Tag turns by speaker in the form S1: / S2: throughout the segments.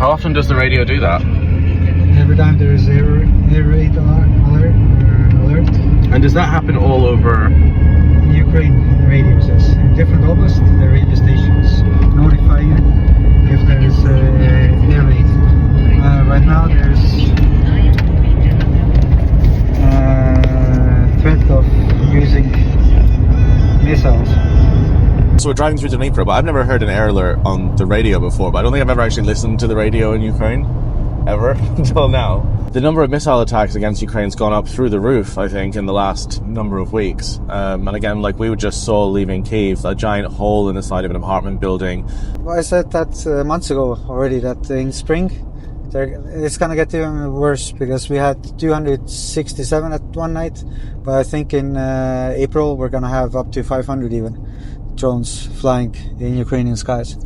S1: How often does the radio do that?
S2: Every time there is air raid alert.
S1: And does that happen all over?
S2: Ukraine radios, yes. In different oblasts, the radio stations notify you if there is air raid. Right now there's threat of using missiles.
S1: So we're driving through Dnipro, but I've never heard an air alert on the radio before, but I don't think I've ever actually listened to the radio in Ukraine, ever, until now. The number of missile attacks against Ukraine's gone up through the roof, I think, in the last number of weeks. And again, like we just saw leaving Kyiv, a giant hole in the side of an apartment building.
S2: Well, I said that months ago already, that in spring, it's going to get even worse, because we had 267 at one night, but I think in April we're going to have up to 500 even. Drones flying in Ukrainian skies.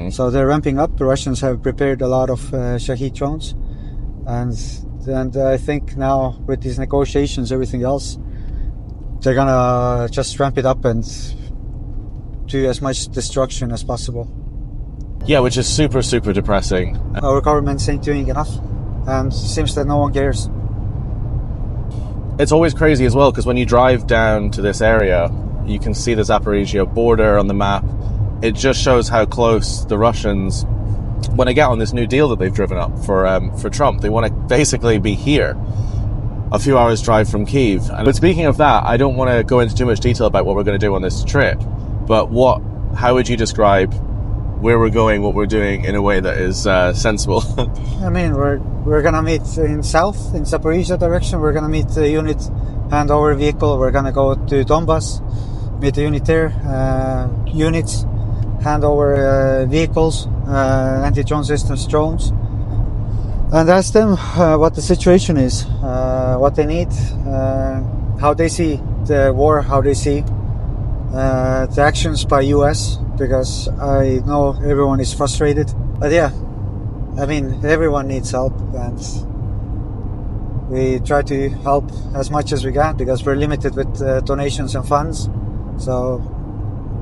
S2: So they're ramping up. The Russians have prepared a lot of Shahed drones, and I think now with these negotiations, everything else, they're gonna just ramp it up and do as much destruction as possible.
S1: Yeah, which is super, super depressing.
S2: Our government ain't doing enough, and it seems that no one cares.
S1: It's always crazy as well, because when you drive down to this area, you can see the Zaporizhzhia border on the map. It just shows how close the Russians, when they get on this new deal that they've driven up for Trump, they want to basically be here, a few hours drive from Kyiv. But speaking of that, I don't want to go into too much detail about what we're going to do on this trip, but how would you describe where we're going, what we're doing, in a way that is sensible?
S2: I mean, we're gonna meet in south, in Zaporizhzhia direction. We're gonna meet a unit, hand over vehicle. We're gonna go to Donbass, meet the unit there, units, hand over vehicles, anti-drone systems, drones, and ask them what the situation is, what they need, how they see the war, how they see the actions by US, because I know everyone is frustrated. But yeah, I mean, everyone needs help, and we try to help as much as we can, because we're limited with donations and funds. So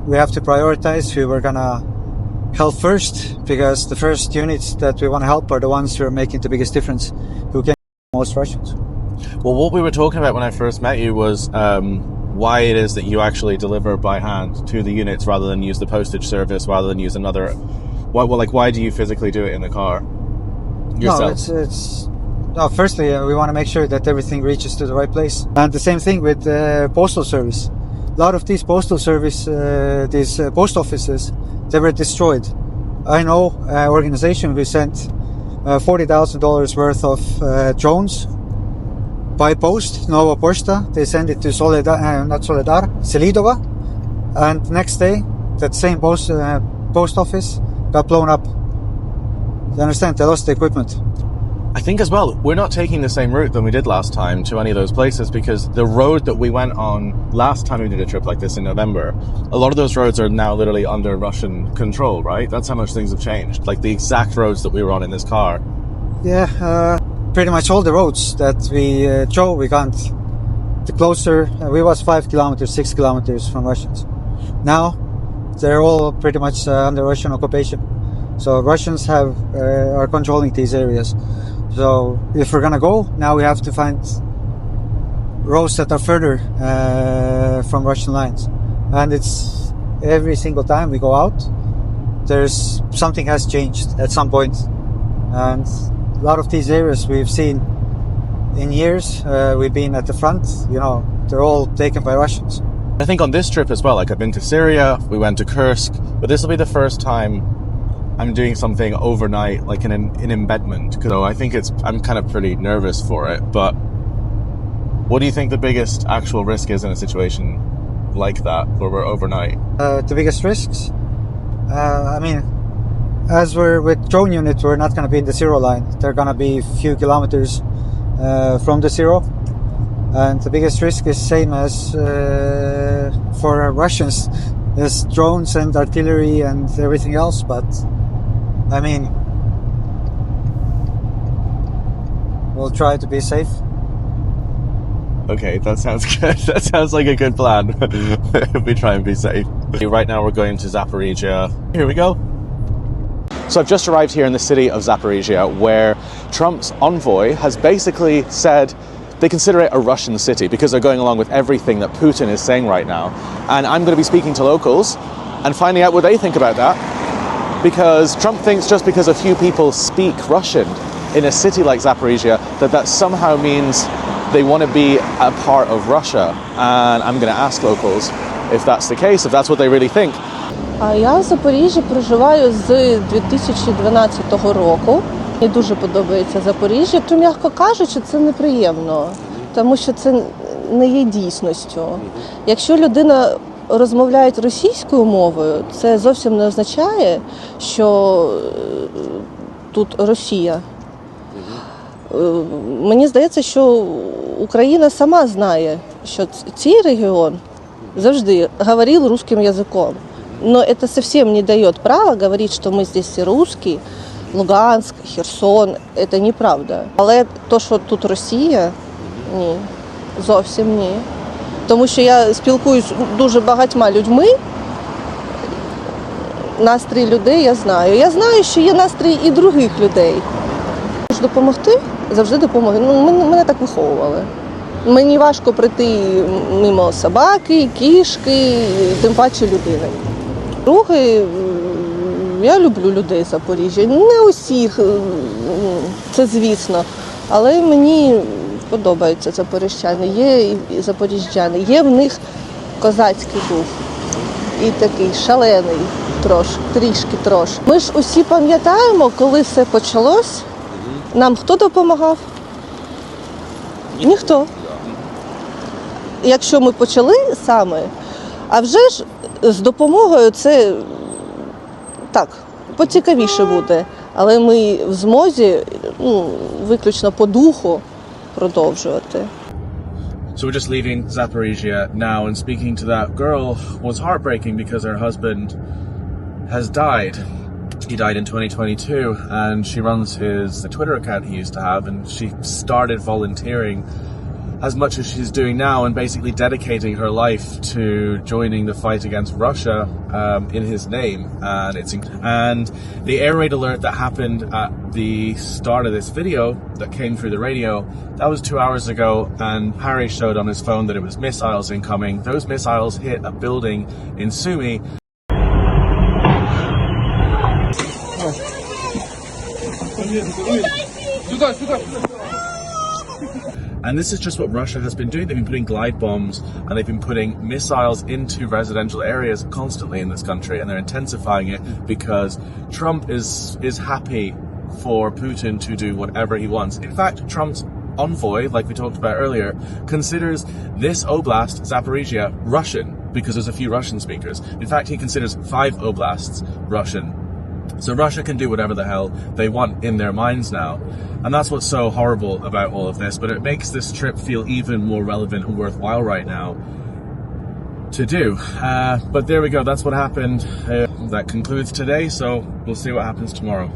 S2: we have to prioritize who we're gonna help first, because the first units that we want to help are the ones who are making the biggest difference, who can most Russians.
S1: Well, what we were talking about when I first met you was why it is that you actually deliver by hand to the units rather than use the postage service, rather than use another. Why do you physically do it in the car yourself?
S2: No, firstly, we want to make sure that everything reaches to the right place, and the same thing with postal service. A lot of these postal service, these post offices, they were destroyed. I know an organization who sent $40,000 worth of drones by post, Nova Pošta. They sent it to Selidova, and next day that same post office got blown up. You understand? They lost the equipment.
S1: I think as well, we're not taking the same route than we did last time to any of those places, because the road that we went on last time we did a trip like this in November, a lot of those roads are now literally under Russian control, right? That's how much things have changed. Like the exact roads that we were on in this car.
S2: Yeah, pretty much all the roads that we drove, we can't. The closer, we was 5 kilometers, 6 kilometers from Russians. Now, they're all pretty much under Russian occupation. So Russians are controlling these areas. So if we're gonna go, now we have to find roads that are further from Russian lines. And it's every single time we go out, there's something has changed at some point. And a lot of these areas we've seen in years, we've been at the front, they're all taken by Russians.
S1: I think on this trip as well, like I've been to Syria, we went to Kursk, but this will be the first time I'm doing something overnight, like an embedment. So I think I'm kind of pretty nervous for it. But what do you think the biggest actual risk is in a situation like that, where we're overnight?
S2: The biggest risks? I mean, as we're with drone units, we're not going to be in the zero line. They're going to be a few kilometers from the zero. And the biggest risk is same as for Russians. There's drones and artillery and everything else, but I mean, we'll try to be safe.
S1: Okay, that sounds good. That sounds like a good plan. We try and be safe. Right now we're going to Zaporizhzhia. Here we go. So I've just arrived here in the city of Zaporizhzhia, where Trump's envoy has basically said they consider it a Russian city because they're going along with everything that Putin is saying right now. And I'm going to be speaking to locals and finding out what they think about that, because Trump thinks just because a few people speak Russian in a city like Zaporizhzhia, that somehow means they want to be a part of Russia. And I'm going to ask locals if that's the case, if that's what they really think.
S3: Я в Запоріжжі проживаю з 2012 року. Мені дуже подобається Запоріжжя. То, м'яко кажучи, це неприємно, тому що це не є дійсністю. Якщо людина розмовляє російською мовою, це зовсім не означає, що тут Росія. Мені здається, що Україна сама знає, що цей регіон завжди говорив русским язиком. Но это совсем не дает права говорить, что мы здесь все русские, Луганськ, Херсон, это неправда. Але то, що тут Росія, ні, зовсім ні. Тому що я спілкуюсь з дуже багатьма людьми, настрій людей я знаю. Я знаю, що є настрій і других людей. Можу допомогти, завжди допомогу. Мене так виховували. Мені важко прийти мимо собаки, кішки, тим паче людини. Друге, я люблю людей з Запоріжжя. Не усіх, це звісно, але мені подобаються запоріжчани, є і запоріжчани, є в них козацький дух і такий шалений трішки. Ми ж усі пам'ятаємо, коли все почалось, нам хто допомагав? Ніхто. Якщо ми почали саме, а вже ж з допомогою це так, поцікавіше буде, але ми в змозі виключно по духу продовжувати.
S1: So we're just leaving Zaporizhzhia now, and speaking to that girl was heartbreaking because her husband has died. He died in 2022, and she runs the Twitter account he used to have, and she started volunteering as much as she's doing now and basically dedicating her life to joining the fight against Russia in his name. And the air raid alert that happened at the start of this video that came through the radio, that was 2 hours ago, and Harry showed on his phone that it was missiles incoming. Those missiles hit a building in Sumy. And this is just what Russia has been doing. They've been putting glide bombs and they've been putting missiles into residential areas constantly in this country, and they're intensifying it because Trump is happy for Putin to do whatever he wants. In fact, Trump's envoy, like we talked about earlier, considers this oblast, Zaporizhzhia, Russian because there's a few Russian speakers. In fact, he considers 5 oblasts Russian. So Russia can do whatever the hell they want in their minds now. And that's what's so horrible about all of this, but it makes this trip feel even more relevant and worthwhile right now to do. But there we go, that's what happened. That concludes today, so we'll see what happens tomorrow.